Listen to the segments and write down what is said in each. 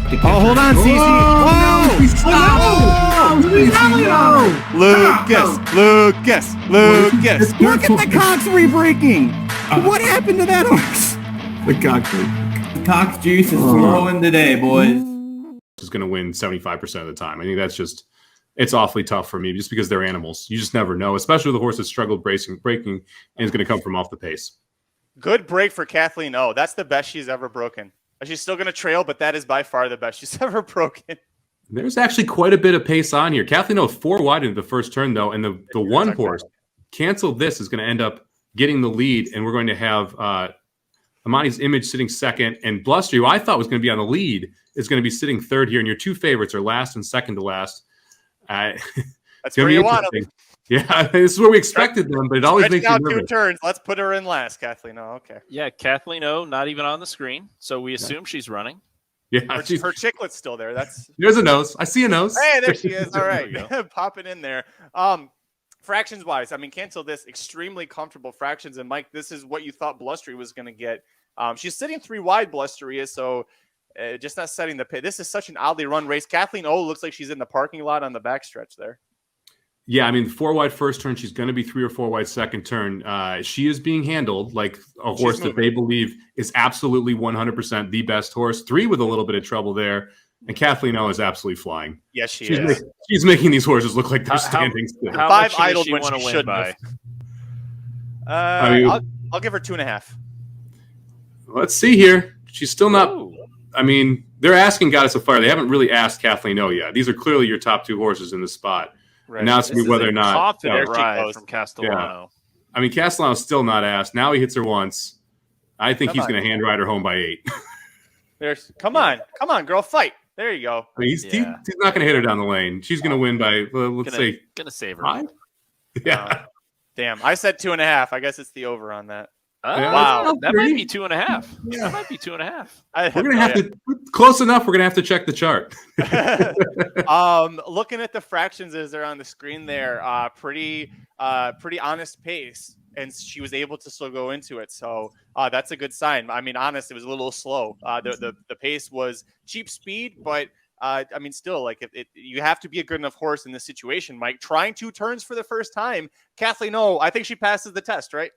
Oh, hold on, Cece. Lucas. Look at the cocks re-breaking. What happened to that horse? The cock juice is flowing today, boys. Is going to win 75% of the time. I think that's just, it's awfully tough for me just because they're animals. You just never know, especially the horse that struggled breaking and is going to come from off the pace. Good break for Kathleen O. That's the best she's ever broken. She's still going to trail, but that is by far the best she's ever broken. There's actually quite a bit of pace on here. Kathleen O 4 wide into the first turn, though, and the one horse canceled this is going to end up getting the lead, and we're going to have Amani's Image sitting second, and Blustery, who I thought was going to be on the lead, is going to be sitting third here, and your two favorites are last and second to last. That's where you want them. Yeah, this is where we expected them, but it always makes you nervous. 2 turns. Let's put her in last, Kathleen O. Okay. Yeah, Kathleen O, not even on the screen, so we assume she's running. Yeah, her chicklet's still there. There's a nose. I see a nose. Hey, there she is. All right, pop it in there. Fractions wise, I mean, cancel this. Extremely comfortable fractions, and Mike, this is what you thought Blustery was going to get. She's sitting 3 wide. Blustery is so. Just not setting the pit. This is such an oddly run race. Kathleen O looks like she's in the parking lot on the backstretch there. Yeah, I mean, 4 wide first turn. She's going to be 3 or 4 wide second turn. She is being handled like a horse that they believe is absolutely 100% the best horse. 3 with a little bit of trouble there. And Kathleen O is absolutely flying. Yes, she is. She's making these horses look like they're standing still. How 5 idled when she should by? I'll give her 2.5. Let's see here. She's still not. Ooh. I mean, they're asking Goddess of Fire. They haven't really asked Kathleen O yet. These are clearly your top 2 horses in this spot. Right. And now it's whether or not. Confident ride from Castellano. Yeah. I mean, Castellano's still not asked. Now he hits her once. I think he's going to hand ride her home by 8. Come on, girl, fight. There you go. I mean, he's not going to hit her down the lane. She's going to win by let's say going to save her. 5? Yeah. Damn, I said 2.5. I guess it's the over on that. Wow, that might be 2.5. Yeah. That might be 2.5. We're gonna have to close enough. We're gonna have to check the chart. Looking at the fractions as they're on the screen there, pretty honest pace, and she was able to still go into it. So that's a good sign. I mean, honest, it was a little slow. The pace was cheap speed, but I mean, still, like you have to be a good enough horse in this situation. Mike, trying 2 turns for the first time, Kathleen O, I think she passes the test, right?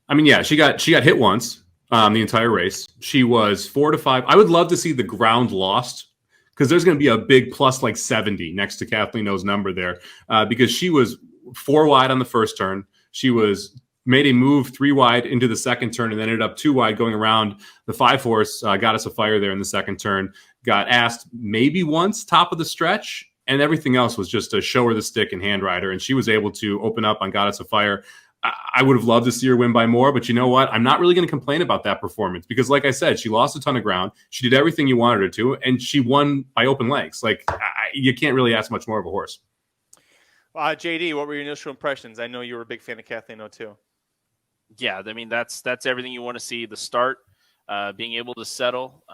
I mean, yeah, she got hit once the entire race. She was 4 to 5. I would love to see the ground lost because there's going to be a big plus like 70 next to Kathleen O's number there because she was 4 wide on the first turn. She was made a move 3 wide into the second turn and then ended up 2 wide going around the 5 horse. Got us a fire there in the second turn. Got asked maybe once top of the stretch. And everything else was just a show her the stick and hand rider. And she was able to open up on Goddess of Fire. I would have loved to see her win by more, but you know what? I'm not really going to complain about that performance because, like I said, she lost a ton of ground. She did everything you wanted her to, and she won by open legs. Like, you can't really ask much more of a horse. JD, what were your initial impressions? I know you were a big fan of Kathleen O too. Yeah, I mean, that's everything you want to see. The start, being able to settle,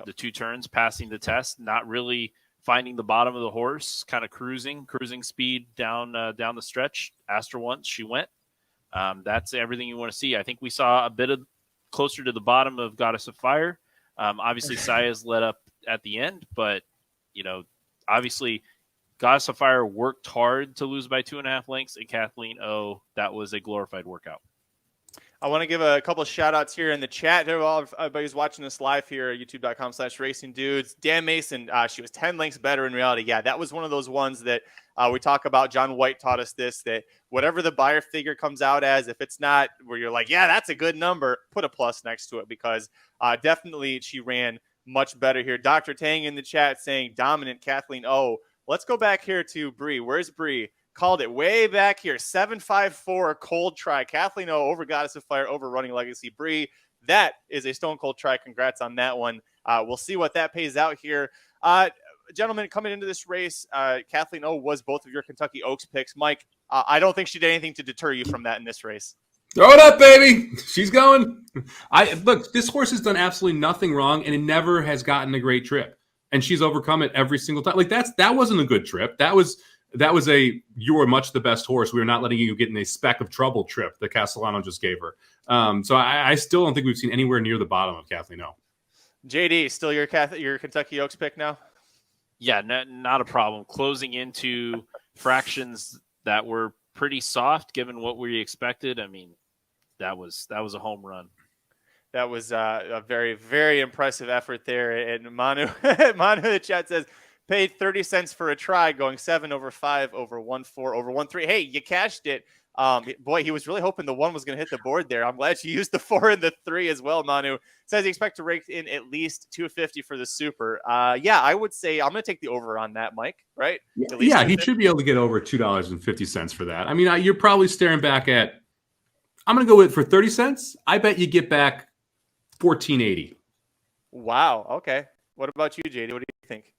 the 2 turns, passing the test, not really finding the bottom of the horse, kind of cruising speed down the stretch. Asked her once, she went. That's everything you want to see. I think we saw a bit of closer to the bottom of Goddess of Fire. Obviously, Saya's led up at the end, but obviously, Goddess of Fire worked hard to lose by 2.5 lengths, and Kathleen O, that was a glorified workout. I want to give a couple of shout outs here in the chat. Everybody's watching this live here at youtube.com/racing dudes. Dan Mason, she was 10 lengths better in reality. Yeah, that was one of those ones that we talk about. John White taught us this, that whatever the buyer figure comes out as, if it's not where you're like, yeah, that's a good number, put a plus next to it because definitely she ran much better here. Dr. Tang in the chat saying dominant Kathleen O. Let's go back here to Bree. Where's Bree? Called it way back here. 7.54 cold try. Kathleen O over Goddess of Fire, over Running Legacy. Bree, that is a stone cold try. Congrats on that one. We'll see what that pays out here. Gentlemen, coming into this race, Kathleen O was both of your Kentucky Oaks picks. Mike, I don't think she did anything to deter you from that in this race. Throw it up, baby. She's going. Look, this horse has done absolutely nothing wrong, and it never has gotten a great trip. And she's overcome it every single time. Like that wasn't a good trip. That was you were much the best horse. We were not letting you get in a speck of trouble trip that Castellano just gave her. So I still don't think we've seen anywhere near the bottom of Kathleen O. JD, still your Kentucky Oaks pick now? Yeah, not a problem. Closing into fractions that were pretty soft given what we expected. I mean, that was a home run. That was a very, very impressive effort there. And Manu in the chat says, paid 30 cents for a try, going 7 over 5 over 1 4 over 1 3. Hey, you cashed it. Boy, he was really hoping the 1 was going to hit the board there. I'm glad you used the 4 and the 3 as well, Manu. Says he expects to rake in at least 250 for the Super. Yeah, I would say I'm going to take the over on that, Mike, right? Yeah, he should be able to get over $2.50 for that. I mean, you're probably staring back at, I'm going to go with for 30 cents. I bet you get back $14.80. Wow. Okay. What about you, JD? What do you think?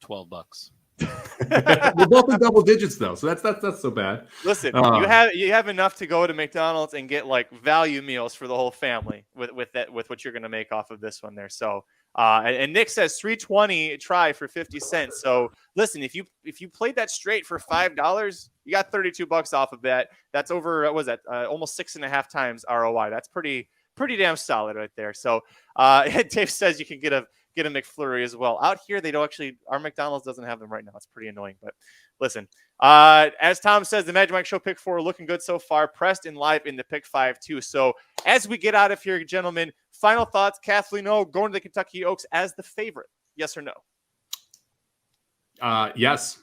$12. We're both in double digits though, so that's so bad. Listen, you have enough to go to McDonald's and get like value meals for the whole family with what you're going to make off of this one there. So and Nick says 320 try for 50 cents. So listen, if you played that straight for $5, you got $32 off of that. That's over what was that almost 6.5 times ROI. That's pretty damn solid right there. So Dave says you can get a McFlurry as well. Out here, they don't actually, our McDonald's doesn't have them right now. It's pretty annoying, but listen, as Tom says, the Magic Mike Show pick 4 looking good so far. Pressed and live in the pick 5 too. So as we get out of here, gentlemen, final thoughts. Kathleen O going to the Kentucky Oaks as the favorite. Yes or no? Yes.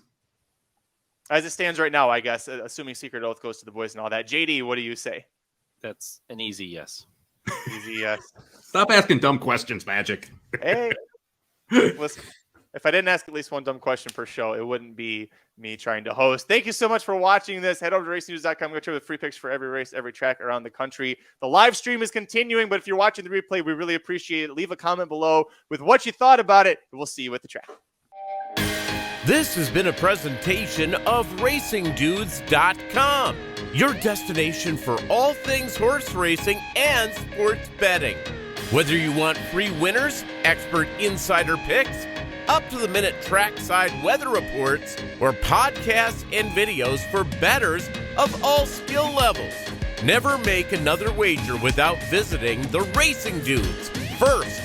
As it stands right now, I guess, assuming Secret Oath goes to the boys and all that. JD, what do you say? That's an easy yes. Easy yes. Stop asking dumb questions, Magic. Hey, listen, if I didn't ask at least one dumb question per show, it wouldn't be me trying to host. Thank you so much for watching this. Head over to racingnews.com. Go check with free picks for every race, every track around the country. The live stream is continuing, but if you're watching the replay, we really appreciate it. Leave a comment below with what you thought about it, and we'll see you at the track. This has been a presentation of RacingDudes.com, your destination for all things horse racing and sports betting. Whether you want free winners, expert insider picks, up-to-the-minute trackside weather reports, or podcasts and videos for bettors of all skill levels, never make another wager without visiting the Racing Dudes. First,